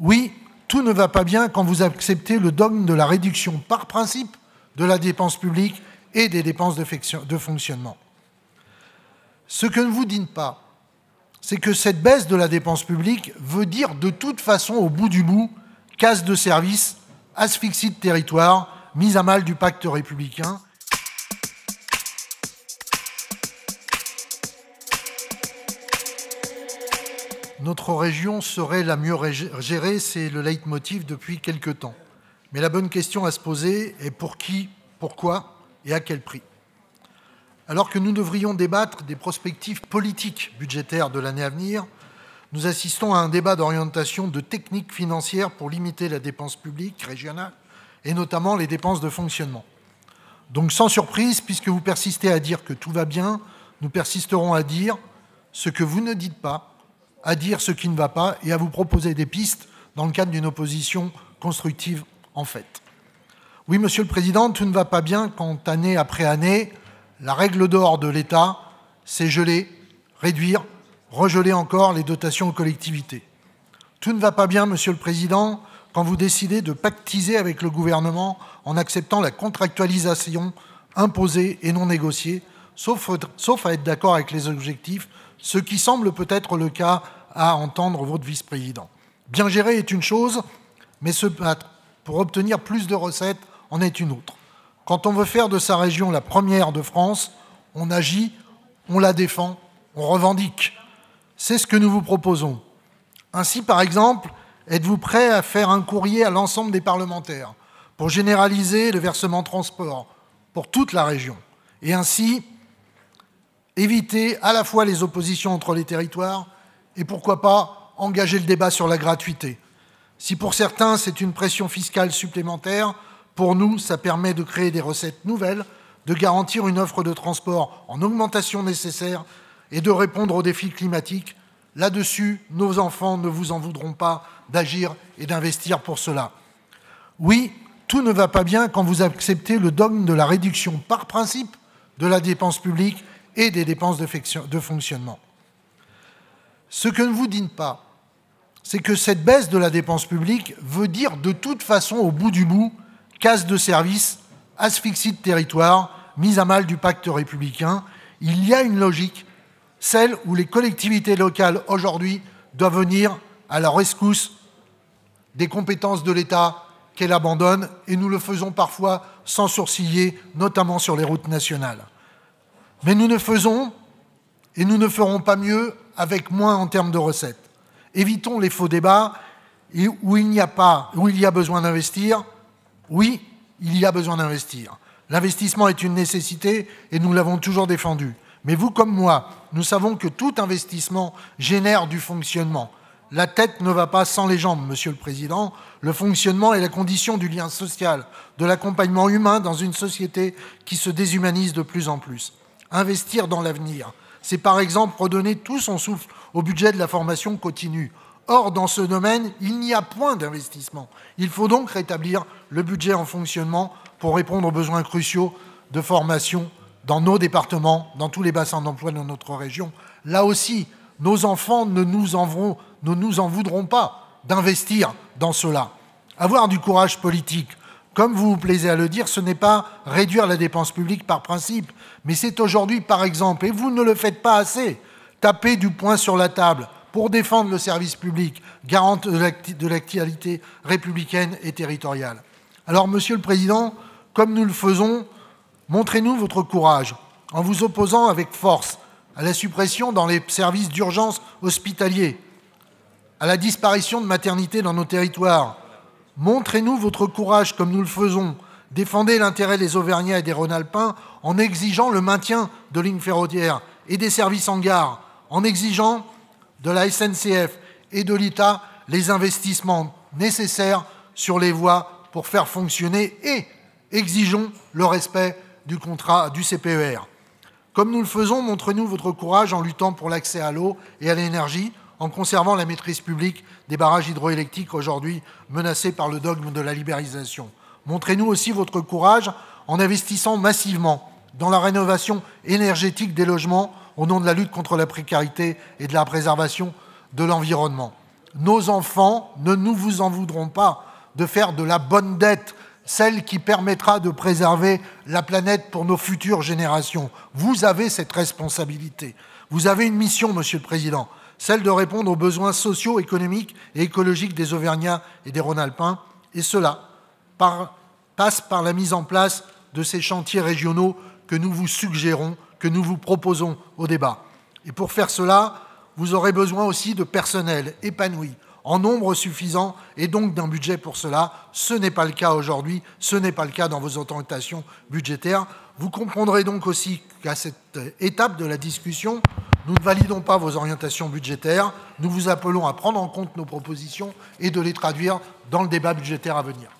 Oui, tout ne va pas bien quand vous acceptez le dogme de la réduction par principe de la dépense publique et des dépenses de fonctionnement. Ce que ne vous dites pas, c'est que cette baisse de la dépense publique veut dire de toute façon, au bout du bout, casse de services, asphyxie de territoire, mise à mal du pacte républicain. Notre région serait la mieux gérée, c'est le leitmotiv depuis quelque temps. Mais la bonne question à se poser est pour qui, pourquoi et à quel prix. Alors que nous devrions débattre des perspectives politiques budgétaires de l'année à venir, nous assistons à un débat d'orientation de techniques financières pour limiter la dépense publique régionale et notamment les dépenses de fonctionnement. Donc sans surprise, puisque vous persistez à dire que tout va bien, nous persisterons à dire ce que vous ne dites pas, à dire ce qui ne va pas et à vous proposer des pistes dans le cadre d'une opposition constructive en fait. Oui, Monsieur le Président, tout ne va pas bien quand année après année, la règle d'or de l'État, c'est geler, réduire, regeler encore les dotations aux collectivités. Tout ne va pas bien, Monsieur le Président, quand vous décidez de pactiser avec le gouvernement en acceptant la contractualisation imposée et non négociée, sauf à être d'accord avec les objectifs, ce qui semble peut-être le cas à entendre votre vice-président. Bien gérer est une chose, mais se battre pour obtenir plus de recettes en est une autre. Quand on veut faire de sa région la première de France, on agit, on la défend, on revendique. C'est ce que nous vous proposons. Ainsi, par exemple, êtes-vous prêt à faire un courrier à l'ensemble des parlementaires pour généraliser le versement transport pour toute la région et ainsi éviter à la fois les oppositions entre les territoires et pourquoi pas engager le débat sur la gratuité. Si pour certains c'est une pression fiscale supplémentaire, pour nous, ça permet de créer des recettes nouvelles, de garantir une offre de transport en augmentation nécessaire et de répondre aux défis climatiques. Là-dessus, nos enfants ne vous en voudront pas d'agir et d'investir pour cela. Oui, tout ne va pas bien quand vous acceptez le dogme de la réduction par principe de la dépense publique et des dépenses de fonctionnement. Ce que ne vous dites pas, c'est que cette baisse de la dépense publique veut dire de toute façon, au bout du bout, casse de services, asphyxie de territoire, mise à mal du pacte républicain. Il y a une logique, celle où les collectivités locales aujourd'hui doivent venir à la rescousse des compétences de l'État qu'elle abandonne, et nous le faisons parfois sans sourciller, notamment sur les routes nationales. Mais nous ne faisons et nous ne ferons pas mieux avec moins en termes de recettes. Évitons les faux débats où il y a besoin d'investir. Oui, il y a besoin d'investir. L'investissement est une nécessité et nous l'avons toujours défendu. Mais vous comme moi, nous savons que tout investissement génère du fonctionnement. La tête ne va pas sans les jambes, Monsieur le Président. Le fonctionnement est la condition du lien social, de l'accompagnement humain dans une société qui se déshumanise de plus en plus. Investir dans l'avenir, c'est par exemple redonner tout son souffle au budget de la formation continue. Or, dans ce domaine, il n'y a point d'investissement. Il faut donc rétablir le budget en fonctionnement pour répondre aux besoins cruciaux de formation dans nos départements, dans tous les bassins d'emploi de notre région. Là aussi, nos enfants ne nous en voudront pas d'investir dans cela. Avoir du courage politique, comme vous vous plaisez à le dire, ce n'est pas réduire la dépense publique par principe, mais c'est aujourd'hui, par exemple, et vous ne le faites pas assez, taper du poing sur la table pour défendre le service public, garante de l'actualité républicaine et territoriale. Alors, Monsieur le Président, comme nous le faisons, montrez-nous votre courage en vous opposant avec force à la suppression dans les services d'urgence hospitaliers, à la disparition de maternités dans nos territoires. Montrez-nous votre courage comme nous le faisons. Défendez l'intérêt des Auvergnats et des Rhône-Alpins en exigeant le maintien de lignes ferroviaires et des services en gare, en exigeant de la SNCF et de l'État les investissements nécessaires sur les voies pour faire fonctionner et exigeons le respect du contrat du CPER. Comme nous le faisons, montrez-nous votre courage en luttant pour l'accès à l'eau et à l'énergie, en conservant la maîtrise publique des barrages hydroélectriques aujourd'hui menacés par le dogme de la libéralisation. Montrez-nous aussi votre courage en investissant massivement dans la rénovation énergétique des logements au nom de la lutte contre la précarité et de la préservation de l'environnement. nos enfants ne nous vous en voudront pas de faire de la bonne dette, celle qui permettra de préserver la planète pour nos futures générations. Vous avez cette responsabilité. Vous avez une mission, Monsieur le Président, celle de répondre aux besoins sociaux, économiques et écologiques des Auvergnats et des Rhône-Alpins, et cela passe par la mise en place de ces chantiers régionaux que nous vous suggérons, que nous vous proposons au débat. Et pour faire cela, vous aurez besoin aussi de personnel épanoui, en nombre suffisant, et donc d'un budget pour cela. Ce n'est pas le cas aujourd'hui, ce n'est pas le cas dans vos orientations budgétaires. Vous comprendrez donc aussi qu'à cette étape de la discussion, nous ne validons pas vos orientations budgétaires. Nous vous appelons à prendre en compte nos propositions et de les traduire dans le débat budgétaire à venir.